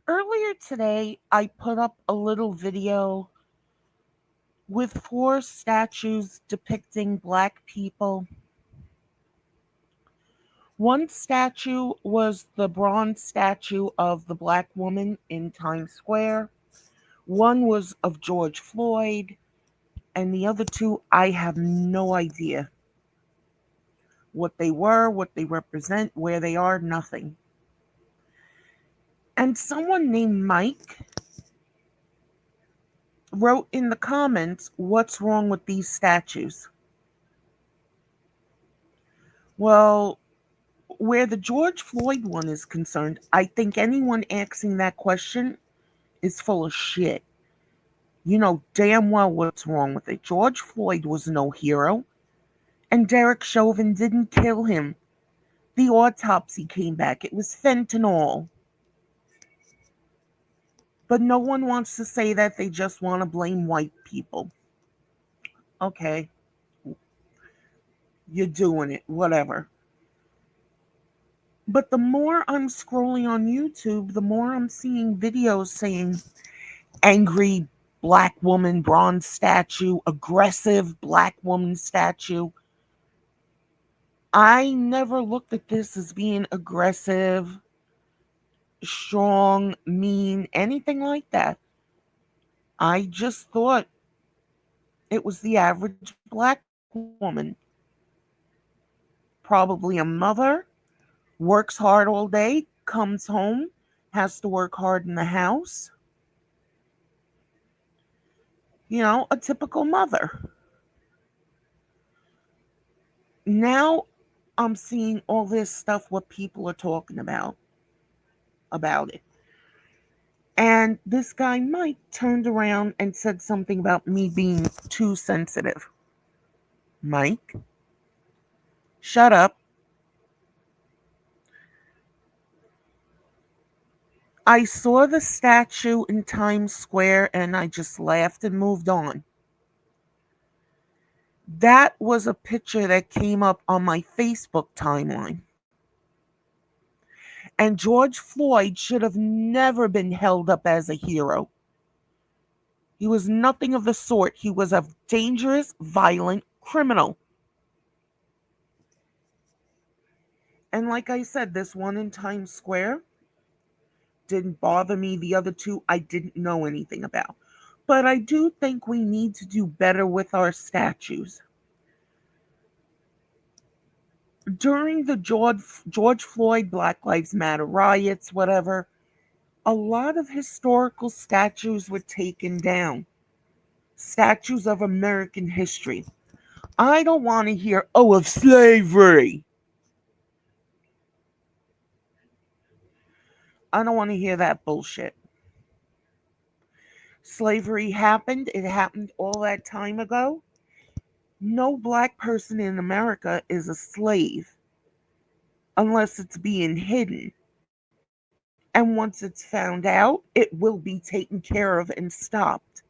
Earlier today, I put up a little video with four statues depicting Black people. One statue was the bronze statue of the Black woman in Times Square. One was of George Floyd, and the other two, I have no idea what they were, what they represent, where they are, nothing. And someone named Mike wrote in the comments, "What's wrong with these statues?" Well, where the George Floyd one is concerned, I think anyone asking that question is full of shit. You know damn well what's wrong with it. George Floyd was no hero, and Derek Chauvin didn't kill him. The autopsy came back. It was fentanyl. But no one wants to say that. They just want to blame white people. Okay, you're doing it, whatever. But the more I'm scrolling on YouTube, the more I'm seeing videos saying angry Black woman bronze statue, aggressive Black woman statue. I never looked at this as being aggressive, strong, mean, anything like that. I just thought it was the average Black woman, probably a mother, works hard all day, comes home, has to work hard in the house. You know, a typical mother. Now I'm seeing all this stuff what people are talking about it. And this guy Mike turned around and said something about me being too sensitive. Mike, shut up. I saw the statue in Times Square and I just laughed and moved on. That was a picture that came up on my Facebook timeline. And George Floyd should have never been held up as a hero. He was nothing of the sort. He was a dangerous, violent criminal. And like I said, this one in Times Square didn't bother me. The other two I didn't know anything about. But I do think we need to do better with our statues. During the George Floyd Black Lives Matter riots, whatever, a lot of historical statues were taken down. Statues of American history. I don't want to hear, oh, of slavery. I don't want to hear that bullshit. Slavery happened. It happened all that time ago. No Black person in America is a slave unless it's being hidden. And once it's found out, it will be taken care of and stopped.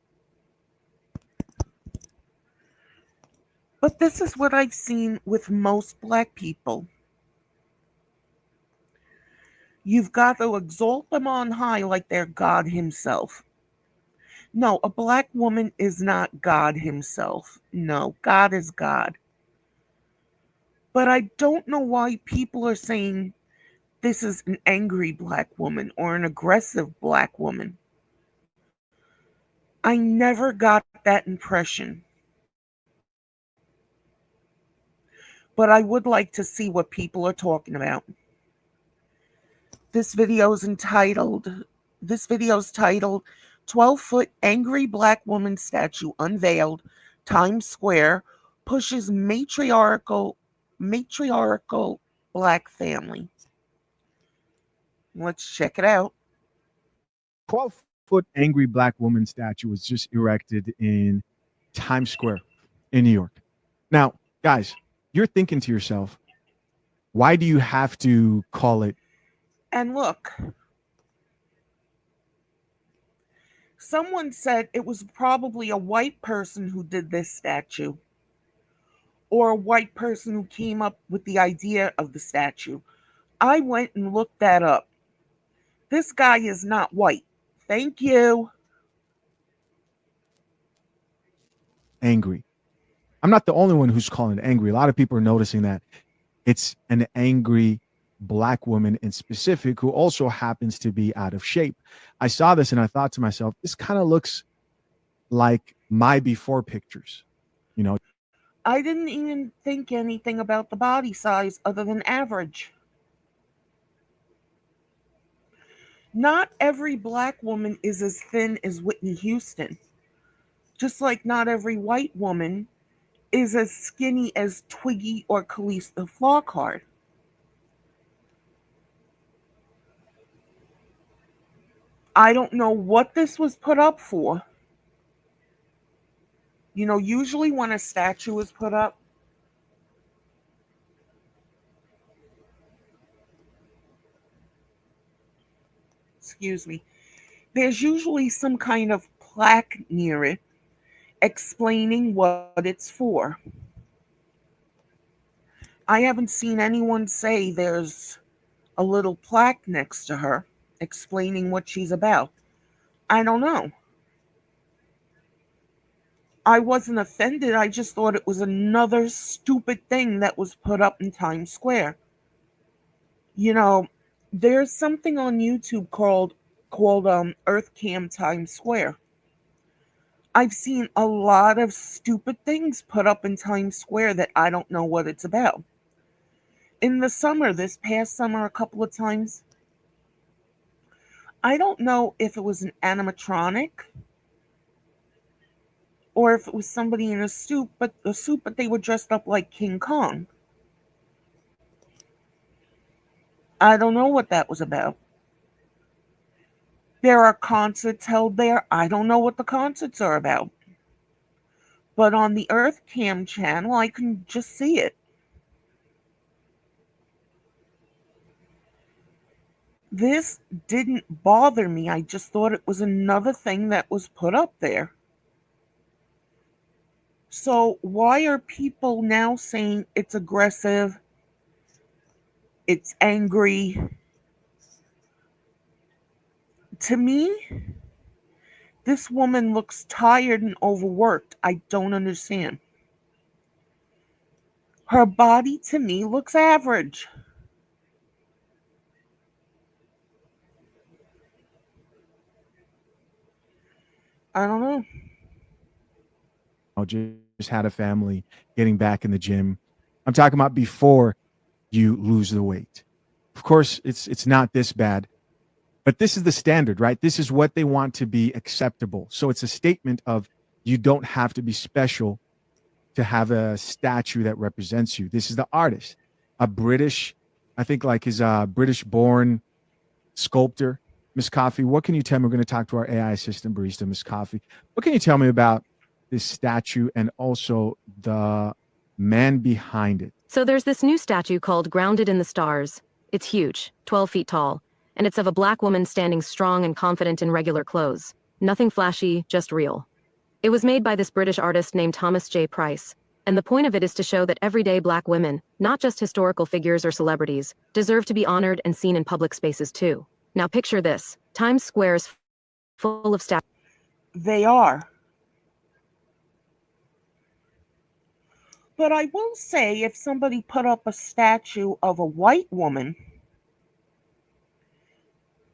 But this is what I've seen with most Black people. You've got to exalt them on high like they're God Himself. No, a Black woman is not God Himself. No, God is God. But I don't know why people are saying this is an angry Black woman or an aggressive Black woman. I never got that impression. But I would like to see what people are talking about. This video is entitled, this video is titled 12-foot angry Black woman statue unveiled, Times Square pushes matriarchal Black family. Let's check it out. 12-foot angry Black woman statue was just erected in Times Square in New York. Now, guys, you're thinking to yourself, why do you have to call it? And look, someone said it was probably a white person who did this statue, or a white person who came up with the idea of the statue. I went and looked that up. This guy is not white. Thank you. Angry. I'm not the only one who's calling it angry. A lot of people are noticing that it's an angry black woman in specific who also happens to be out of shape. I saw this and I thought to myself, this kind of looks like my before pictures. You know, I didn't even think anything about the body size other than average. Not every black woman is as thin as Whitney Houston, just like not every white woman is as skinny as Twiggy or Calista Flockhart. I don't know what this was put up for. You know, usually when a statue is put up, excuse me, there's usually some kind of plaque near it explaining what it's for. I haven't seen anyone say there's a little plaque next to her explaining what she's about. I don't know. I wasn't offended. I just thought it was another stupid thing that was put up in Times Square. You know, there's something on YouTube called Earth Cam Times Square. I've seen a lot of stupid things put up in Times Square that I don't know what it's about. In the summer, this past summer, a couple of times, I don't know if it was an animatronic or if it was somebody in a suit, but they were dressed up like King Kong. I don't know what that was about. There are concerts held there. I don't know what the concerts are about. But on the Earth Cam channel, I can just see it. This didn't bother me. I just thought it was another thing that was put up there. So, why are people now saying it's aggressive, it's angry? To me, this woman looks tired and overworked. I don't understand. Her body to me looks average. I don't know. just had a family, getting back in the gym. I'm talking about before you lose the weight. Of course, it's not this bad, but this is the standard, right? This is what they want to be acceptable. So it's a statement of you don't have to be special to have a statue that represents you. This is the artist, a British, I think like his British born sculptor, Miss Coffee. What can you tell me? We're going to talk to our AI assistant barista, Miss Coffee. What can you tell me about this statue and also the man behind it? So there's this new statue called Grounded in the Stars. It's huge, 12 feet tall, and it's of a black woman standing strong and confident in regular clothes. Nothing flashy, just real. It was made by this British artist named Thomas J. Price, and the point of it is to show that everyday black women, not just historical figures or celebrities, deserve to be honored and seen in public spaces too. Now picture this. Times Square is full of statues. They are. But I will say, if somebody put up a statue of a white woman,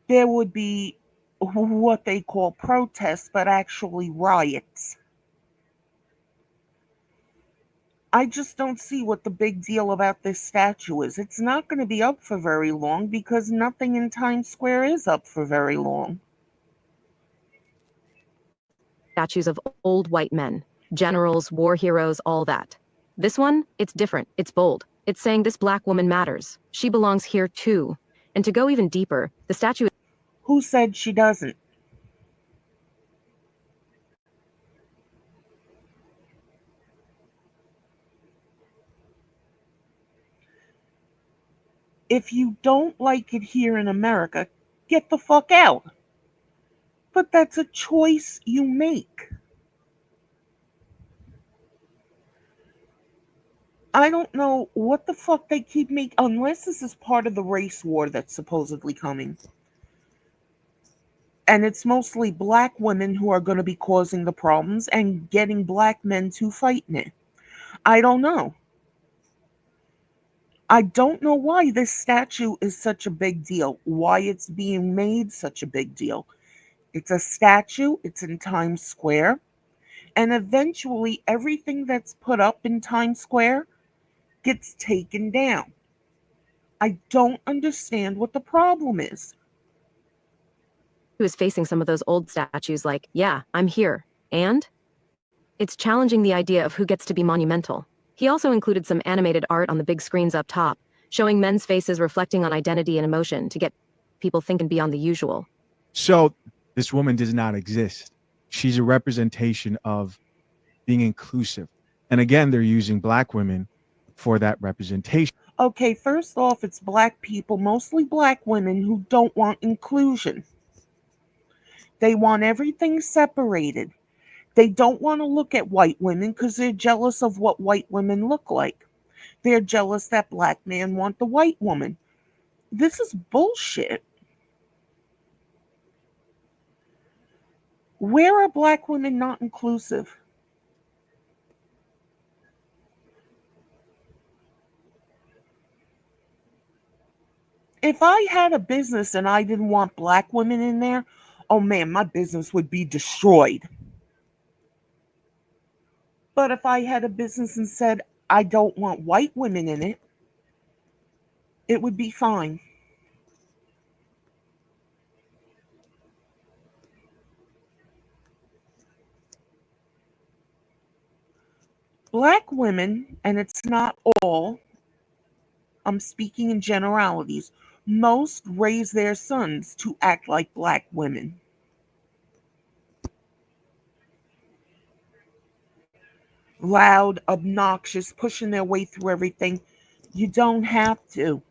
there would be what they call protests, but actually riots. I just don't see what the big deal about this statue is. It's not going to be up for very long because nothing in Times Square is up for very long. Statues of old white men, generals, war heroes, all that. This one, it's different, it's bold. It's saying this black woman matters. She belongs here too. And to go even deeper, the statue. Who said she doesn't? If you don't like it here in America, get the fuck out. But that's a choice you make. I don't know what the fuck they keep making, unless this is part of the race war that's supposedly coming. And it's mostly black women who are going to be causing the problems and getting black men to fight in it. I don't know. I don't know why this statue is such a big deal, why it's being made such a big deal. It's a statue, it's in Times Square, and eventually everything that's put up in Times Square gets taken down. I don't understand what the problem is. Who is facing some of those old statues like, yeah, I'm here. And it's challenging the idea of who gets to be monumental. He also included some animated art on the big screens up top, showing men's faces reflecting on identity and emotion to get people thinking beyond the usual. So this woman does not exist. She's a representation of being inclusive. And again, they're using black women for that representation. Okay, first off, it's black people, mostly black women, who don't want inclusion. They want everything separated. They don't want to look at white women because they're jealous of what white women look like. They're jealous that black men want the white woman. This is bullshit. Where are black women not inclusive? If I had a business and I didn't want black women in there, oh man, my business would be destroyed. But if I had a business and said I don't want white women in it, it would be fine. Black women, and it's not all, I'm speaking in generalities, most raise their sons to act like black women. Loud, obnoxious, pushing their way through everything. You don't have to.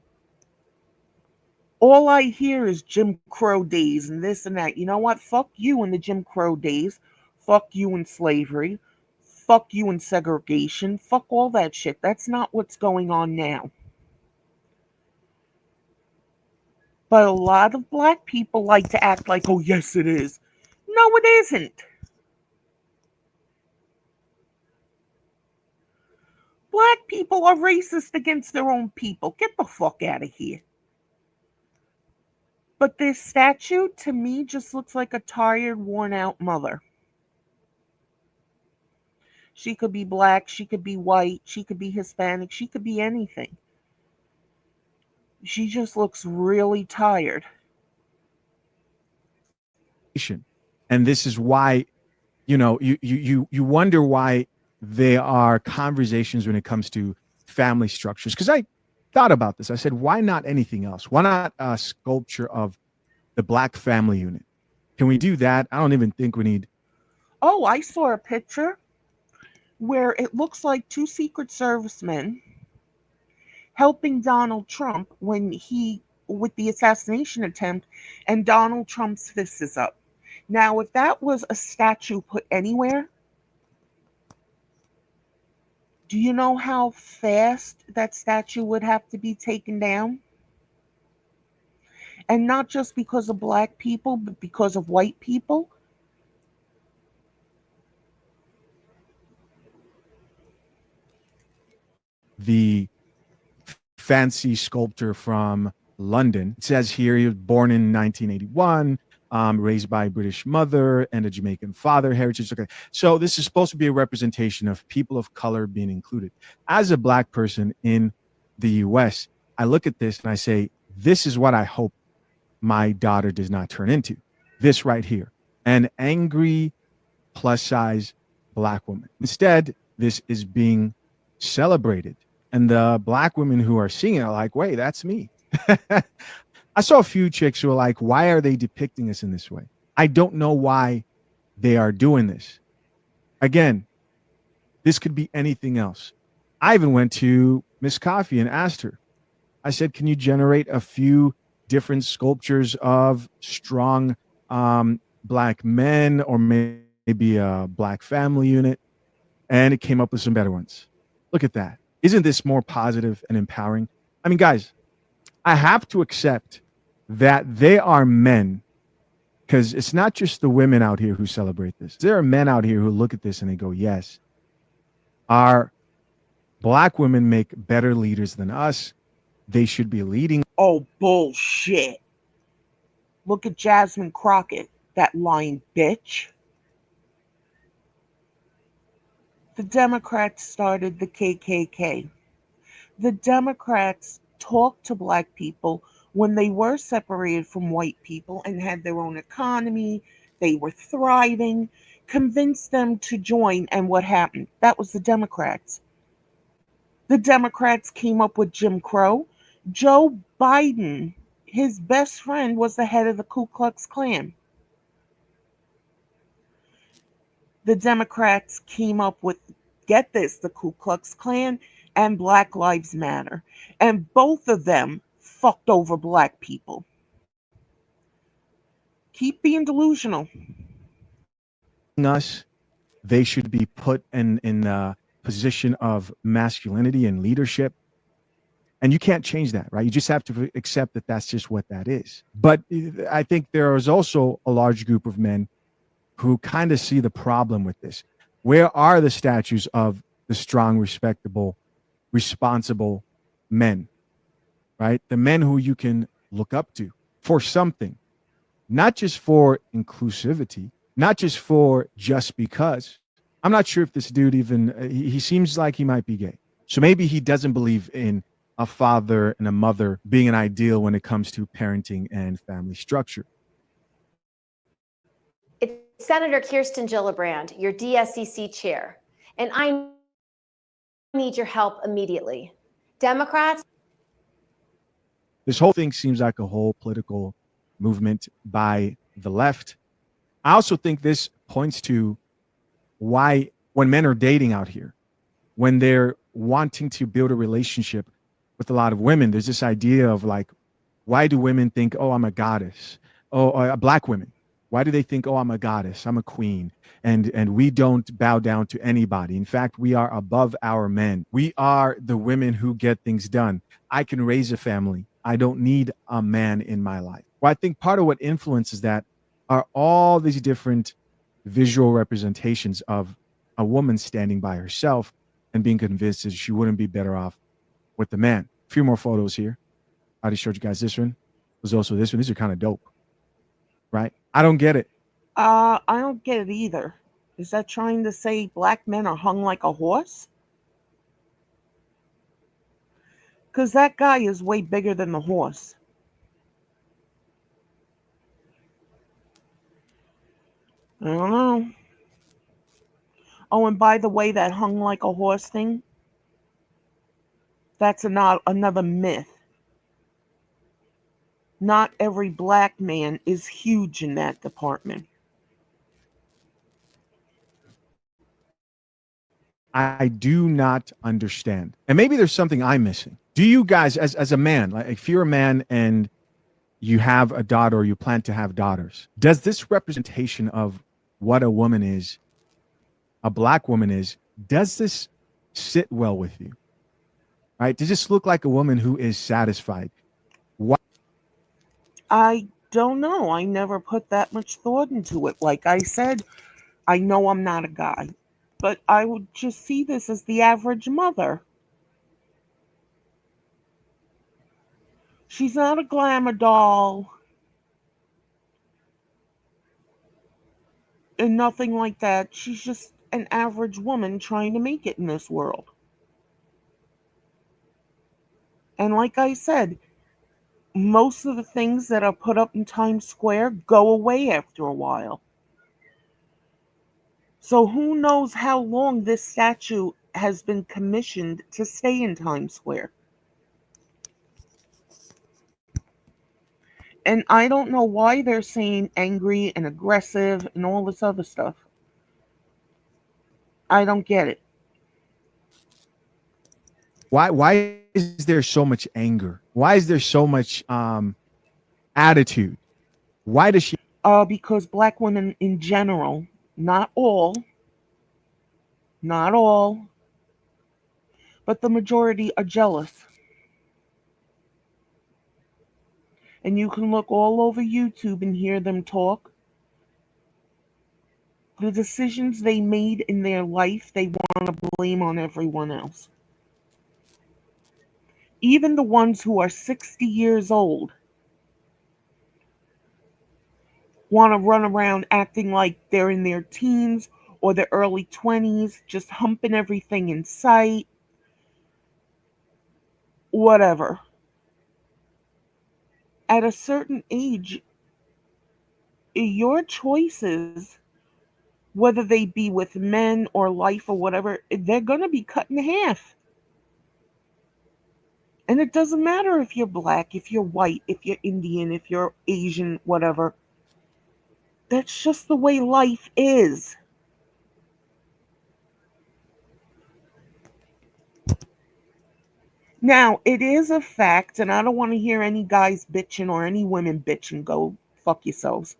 All I hear is Jim Crow days and this and that. You know what? Fuck you in the Jim Crow days. Fuck you in slavery. Fuck you in segregation. Fuck all that shit. That's not what's going on now. But a lot of black people like to act like, oh, yes, it is. No, it isn't. Black people are racist against their own people. Get the fuck out of here. But this statue, to me, just looks like a tired, worn out mother. She could be black, she could be white, she could be Hispanic, she could be anything. She just looks really tired. And this is why, you wonder why there are conversations when it comes to family structures. Because I thought about this. I said, why not anything else? Why not a sculpture of the black family unit? Can we do that? I don't even think we need. Oh, I saw a picture where it looks like two Secret Servicemen helping Donald Trump with the assassination attempt, and Donald Trump's fist is up. Now, if that was a statue put anywhere, do you know how fast that statue would have to be taken down? And not just because of black people, but because of white people. The fancy sculptor from London. It says here he was born in 1981, raised by a British mother and a Jamaican father, heritage. Okay, so this is supposed to be a representation of people of color being included. As a black person in the US, I look at this and I say, this is what I hope my daughter does not turn into. This right here, an angry plus size black woman. Instead, this is being celebrated. And the black women who are seeing it are like, wait, that's me. I saw a few chicks who are like, why are they depicting us in this way? I don't know why they are doing this. Again, this could be anything else. I even went to Miss Coffee and asked her, I said, can you generate a few different sculptures of strong black men or maybe a black family unit? And it came up with some better ones. Look at that. Isn't this more positive and empowering? I mean, guys, I have to accept that they are men because it's not just the women out here who celebrate this. There are men out here who look at this and they go, yes, our black women make better leaders than us. They should be leading. Oh, bullshit. Look at Jasmine Crockett, that lying bitch. The Democrats started the KKK. The Democrats talked to black people when they were separated from white people and had their own economy, they were thriving, convinced them to join, and what happened? That was the Democrats. The Democrats came up with Jim Crow. Joe Biden, his best friend, was the head of the Ku Klux Klan. The Democrats came up with, get this, the Ku Klux Klan and Black Lives Matter. And both of them fucked over black people. Keep being delusional. Us, they should be put in a position of masculinity and leadership. And you can't change that, right? You just have to accept that that's just what that is. But I think there is also a large group of men who kind of see the problem with this. Where are the statues of the strong, respectable, responsible men, right? The men who you can look up to for something, not just for inclusivity, not just for just because. I'm not sure if this dude even, he seems like he might be gay. So maybe he doesn't believe in a father and a mother being an ideal when it comes to parenting and family structure. It's Senator Kirsten Gillibrand, your DSCC chair, and I need your help immediately. Democrats. This whole thing seems like a whole political movement by the left. I also think this points to why when men are dating out here, when they're wanting to build a relationship with a lot of women, there's this idea of like, why do women think, oh, I'm a goddess? Oh, black women. Why do they think, oh, I'm a goddess, I'm a queen, and we don't bow down to anybody? In fact, we are above our men. We are the women who get things done. I can raise a family. I don't need a man in my life. Well, I think part of what influences that are all these different visual representations of a woman standing by herself and being convinced that she wouldn't be better off with the man. A few more photos here. I already showed you guys this one. There's also this one. These are kind of dope, right? I don't get it. I don't get it either. Is that trying to say black men are hung like a horse? Because that guy is way bigger than the horse. I don't know. Oh, and by the way, that hung like a horse thing, that's another myth. Not every black man is huge in that department. I do not understand. And maybe there's something I'm missing. Do you guys, as a man, like if you're a man and you have a daughter or you plan to have daughters, does this representation of what a woman is, a black woman is, does this sit well with you? Right? Does this look like a woman who is satisfied? What? I don't know. I never put that much thought into it. Like I said, I know I'm not a guy, but I would just see this as the average mother. She's not a glamour doll and nothing like that. She's just an average woman trying to make it in this world. And like I said, most of the things that are put up in Times Square go away after a while. So who knows how long this statue has been commissioned to stay in Times Square. And I don't know why they're saying angry and aggressive and all this other stuff. I don't get it. Why is there so much anger? Why is there so much attitude? Why does she? Because black women in general, not all, but the majority are jealous. And you can look all over YouTube and hear them talk. The decisions they made in their life, they want to blame on everyone else. Even the ones who are 60 years old want to run around acting like they're in their teens or their early 20s, just humping everything in sight, whatever. At a certain age, your choices, whether they be with men or life or whatever, they're going to be cut in half. And it doesn't matter if you're black, if you're white, if you're Indian, if you're Asian, whatever. That's just the way life is. Now, it is a fact, and I don't want to hear any guys bitching or any women bitching. Go fuck yourselves.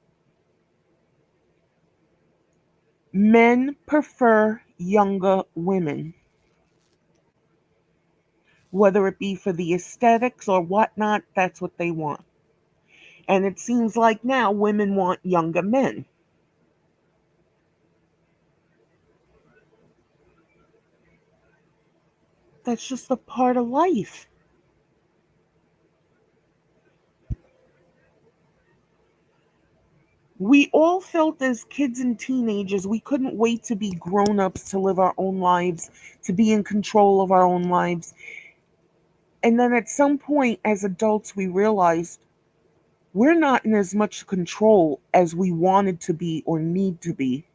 Men prefer younger women, whether it be for the aesthetics or whatnot, that's what they want. And it seems like now women want younger men. That's just a part of life. We all felt as kids and teenagers we couldn't wait to be grown ups, to live our own lives, to be in control of our own lives. And then at some point as adults, we realized we're not in as much control as we wanted to be or need to be.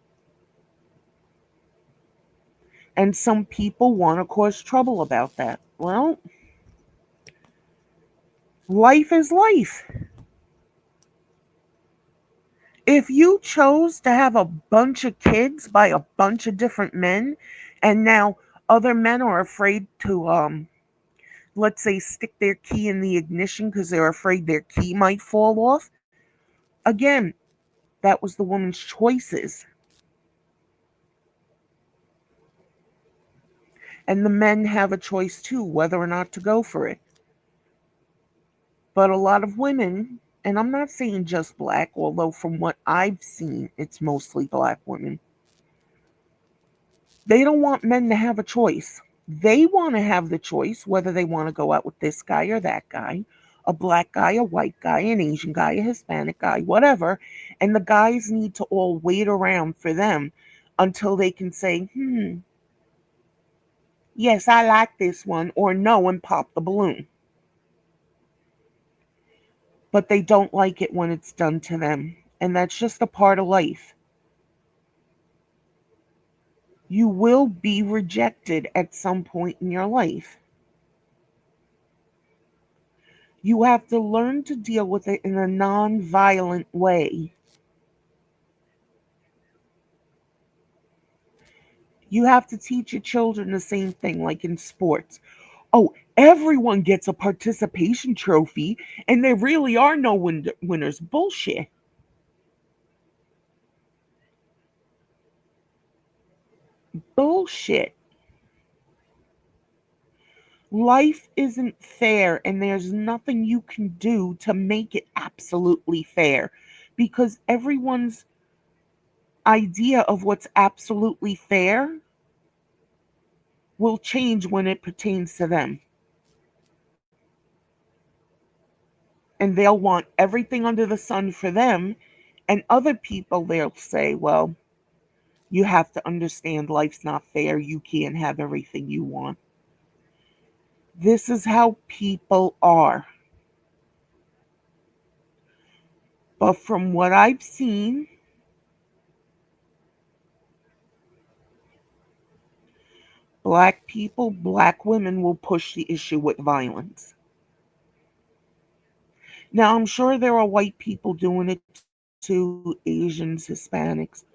And some people want to cause trouble about that. Well, life is life. If you chose to have a bunch of kids by a bunch of different men, and now other men are afraid to, let's say, stick their key in the ignition because they're afraid their key might fall off, again, that was the woman's choices. And the men have a choice too, whether or not to go for it. But a lot of women, and I'm not saying just black, although from what I've seen, it's mostly black women, they don't want men to have a choice. They want to have the choice whether they want to go out with this guy or that guy, a black guy, a white guy, an Asian guy, a Hispanic guy, whatever. And the guys need to all wait around for them until they can say, yes, I like this one, or no, and pop the balloon. But they don't like it when it's done to them. And that's just a part of life. You will be rejected at some point in your life. You have to learn to deal with it in a non-violent way. You have to teach your children the same thing, like in sports. Oh, everyone gets a participation trophy, and there really are no winners. Bullshit. Bullshit. Life isn't fair, and there's nothing you can do to make it absolutely fair because everyone's idea of what's absolutely fair will change when it pertains to them. And they'll want everything under the sun for them. And other people, they'll say, well, you have to understand life's not fair. You can't have everything you want. This is how people are. But from what I've seen, black people, black women will push the issue with violence. Now, I'm sure there are white people doing it too, Asians, Hispanics.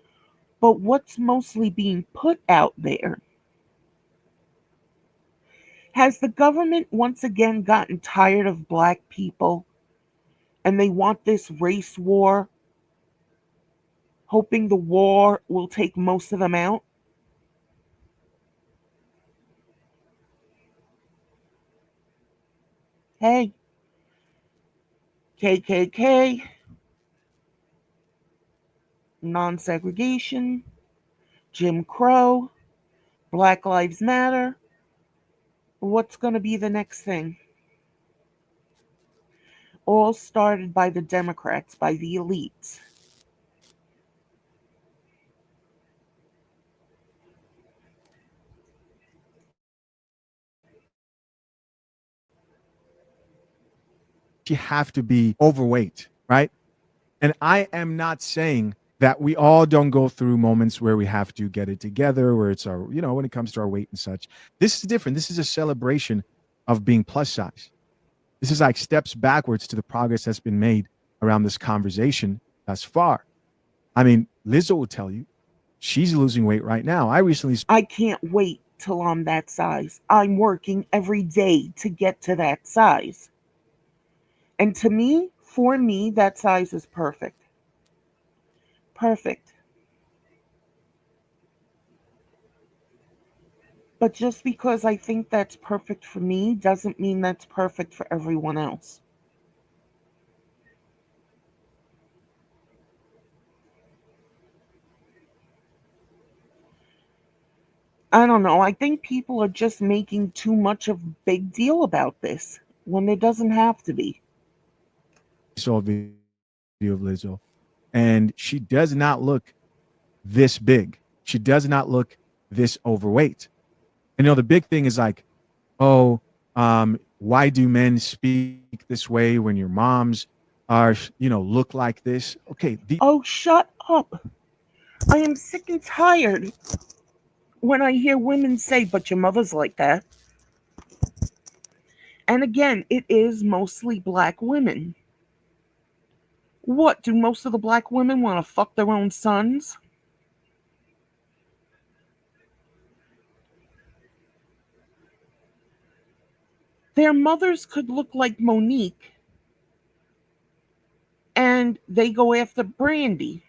But what's mostly being put out there? Has the government once again gotten tired of black people and they want this race war, hoping the war will take most of them out? Hey, KKK, non segregation, Jim Crow, Black Lives Matter. What's going to be the next thing? All started by the Democrats, by the elites. You have to be overweight, right? And I am not saying that we all don't go through moments where we have to get it together, where it's our, when it comes to our weight and such. This is different. This is a celebration of being plus size. This is like steps backwards to the progress that's been made around this conversation thus far. I mean, Lizzo will tell you she's losing weight right now. I can't wait till I'm that size. I'm working every day to get to that size. And to me, for me, that size is perfect. Perfect. But just because I think that's perfect for me doesn't mean that's perfect for everyone else. I don't know. I think people are just making too much of a big deal about this when it doesn't have to be. saw a video of Lizzo, and she does not look this big. She does not look this overweight. And the big thing is like, oh, why do men speak this way when your moms are, look like this? Okay. Oh, shut up. I am sick and tired when I hear women say, but your mother's like that. And again, it is mostly black women. What, do most of the black women want to fuck their own sons? Their mothers could look like Monique and they go after Brandy.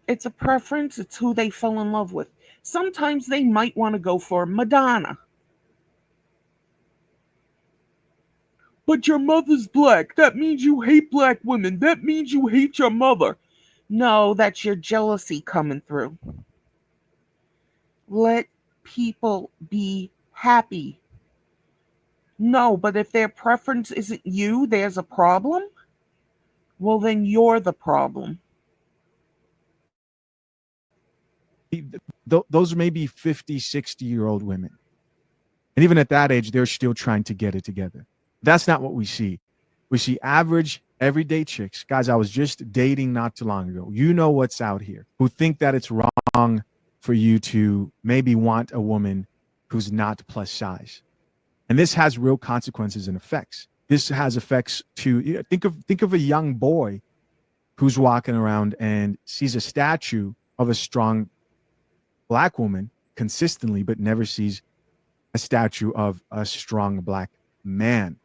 It's a preference, it's who they fell in love with. Sometimes they might want to go for Madonna. But your mother's black. That means you hate black women. That means you hate your mother. No, that's your jealousy coming through. Let people be happy. No, but if their preference isn't you, there's a problem. Well, then you're the problem. Those may be 50, 60-year-old women. And even at that age, they're still trying to get it together. That's not what we see. We see average, everyday chicks. Guys, I was just dating not too long ago. You know what's out here, who think that it's wrong for you to maybe want a woman who's not plus size. And this has real consequences and effects. This has effects to think of a young boy who's walking around and sees a statue of a strong black woman consistently, but never sees a statue of a strong black man,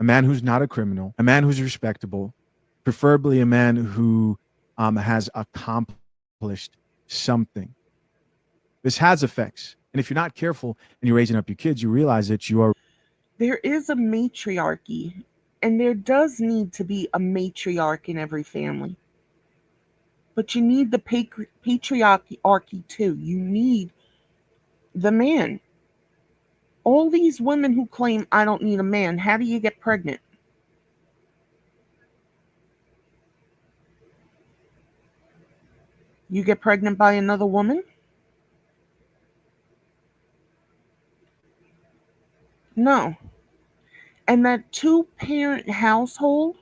a man who's not a criminal, a man who's respectable, preferably a man who has accomplished something. This has effects. And if you're not careful and you're raising up your kids, you realize that you are. There is a matriarchy, and there does need to be a matriarch in every family. But you need the patriarchy too. You need the man. All these women who claim, I don't need a man, how do you get pregnant? You get pregnant by another woman? No. And that two-parent household,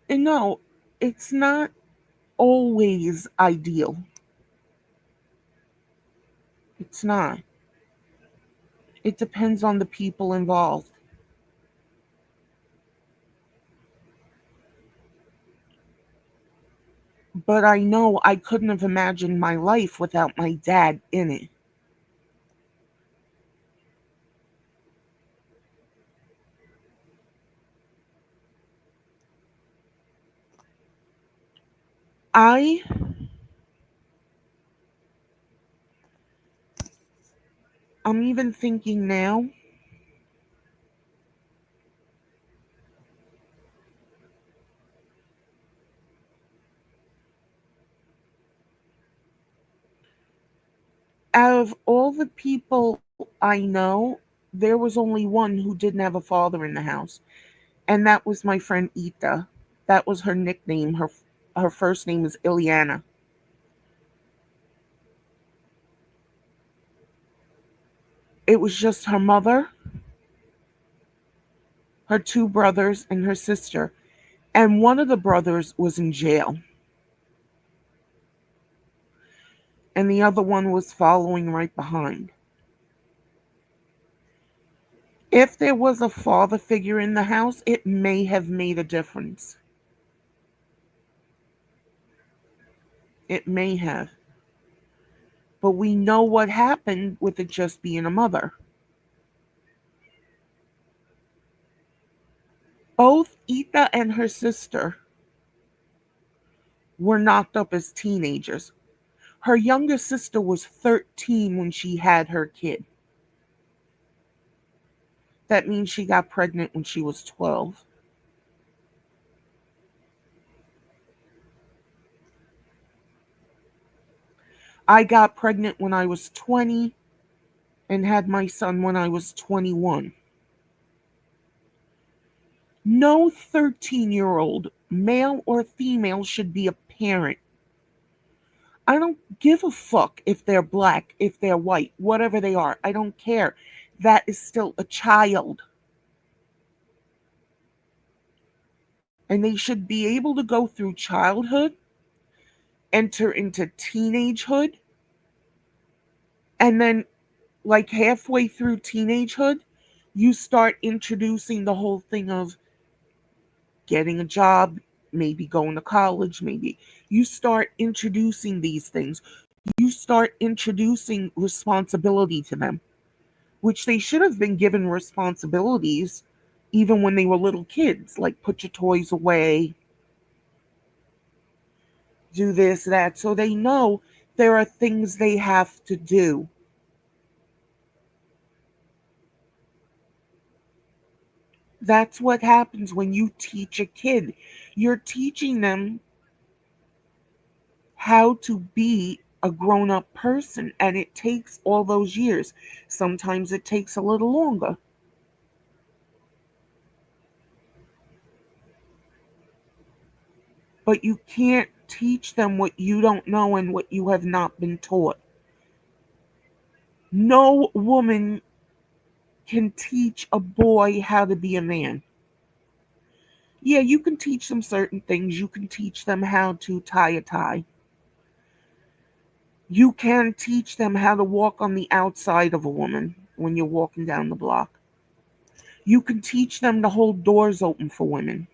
and no, it's not always ideal. It's not. It depends on the people involved. But I know I couldn't have imagined my life without my dad in it. I I'm even thinking now, of all the people I know, there was only one who didn't have a father in the house, and that was my friend Ita. That was her nickname. Her first name is Ileana. It was just her mother, her two brothers, and her sister. And one of the brothers was in jail, and the other one was following right behind. If there was a father figure in the house, it may have made a difference. It may have. But we know what happened with it just being a mother. Both Ita and her sister were knocked up as teenagers. Her younger sister was 13 when she had her kid. That means she got pregnant when she was 12. I got pregnant when I was 20 and had my son when I was 21. No 13-year-old, male or female, should be a parent. I don't give a fuck if they're black, if they're white, whatever they are. I don't care. That is still a child. And they should be able to go through childhood, enter into teenagehood, and then, like halfway through teenagehood, you start introducing the whole thing of getting a job, maybe going to college, maybe. You start introducing these things. You start introducing responsibility to them, which they should have been given responsibilities even when they were little kids, like put your toys away, do this, that, so they know there are things they have to do. That's what happens when you teach a kid. You're teaching them how to be a grown-up person, and it takes all those years. Sometimes it takes a little longer. But you can't teach them what you don't know and what you have not been taught. No woman can teach a boy how to be a man. Yeah, you can teach them certain things. You can teach them how to tie a tie. You can teach them how to walk on the outside of a woman when you're walking down the block. You can teach them to hold doors open for women.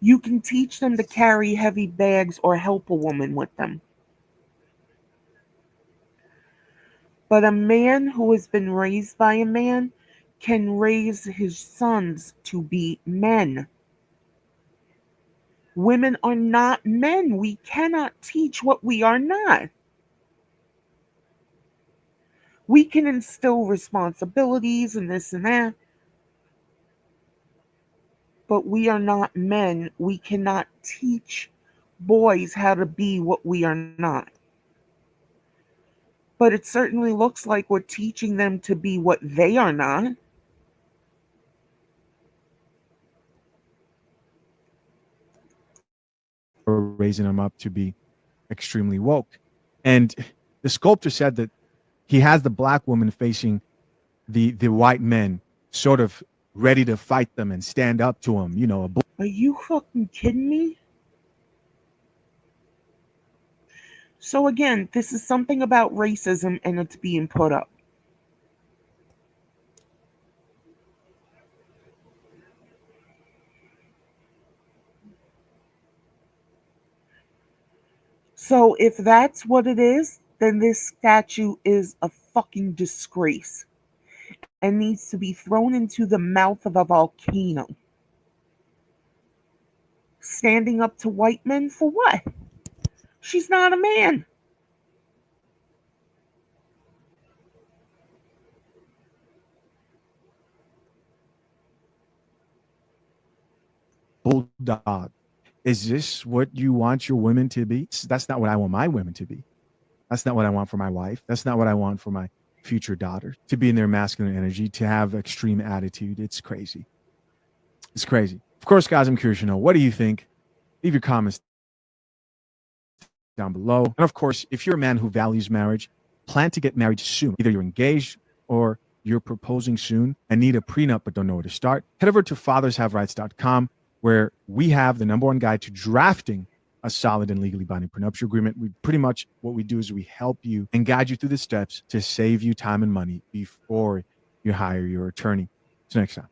You can teach them to carry heavy bags or help a woman with them. But a man who has been raised by a man can raise his sons to be men. Women are not men. We cannot teach what we are not. We can instill responsibilities and this and that, but we are not men. We cannot teach boys how to be what we are not. But it certainly looks like we're teaching them to be what they are not. We're raising them up to be extremely woke. And the sculptor said that he has the black woman facing the white men, sort of ready to fight them and stand up to them. You know, Are you fucking kidding me? So again, this is something about racism and it's being put up. So if that's what it is, then this statue is a fucking disgrace and needs to be thrown into the mouth of a volcano. Standing up to white men for what? She's not a man. bulldog. Is this what you want your women to be? That's not what I want my women to be. That's not what I want for my wife. That's not what I want for my future daughter, to be in their masculine energy, to have extreme attitude. It's crazy. It's crazy. Of course, guys, I'm curious to know, what do you think? Leave your comments down below. And of course, if you're a man who values marriage, plan to get married soon. Either you're engaged or you're proposing soon and need a prenup but don't know where to start, head over to fathershaverights.com, where we have the #1 guide to drafting a solid and legally binding prenuptial agreement. We pretty much, what we do is we help you and guide you through the steps to save you time and money before you hire your attorney. So next time,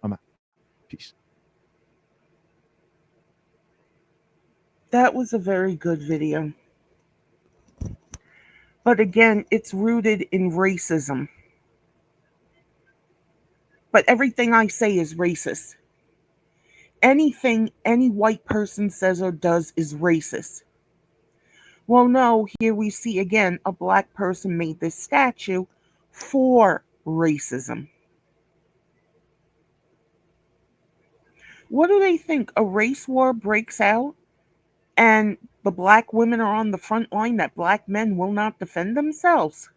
I'm out. Peace. That was a very good video. But again, it's rooted in racism. But everything I say is racist. Anything any white person says or does is racist. Well, no, here we see again a black person made this statue for racism. What do they think? A race war breaks out and the black women are on the front line, that black men will not defend themselves?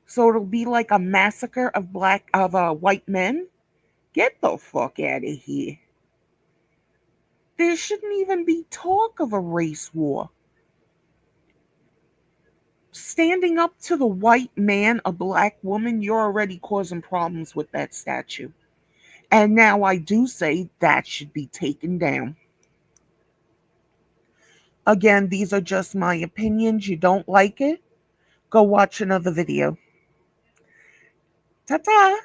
So it'll be like a massacre of white men? Get the fuck out of here. There shouldn't even be talk of a race war. Standing up to the white man, a black woman, you're already causing problems with that statue. And now I do say that should be taken down. Again, these are just my opinions. You don't like it? Go watch another video. Ta-ta!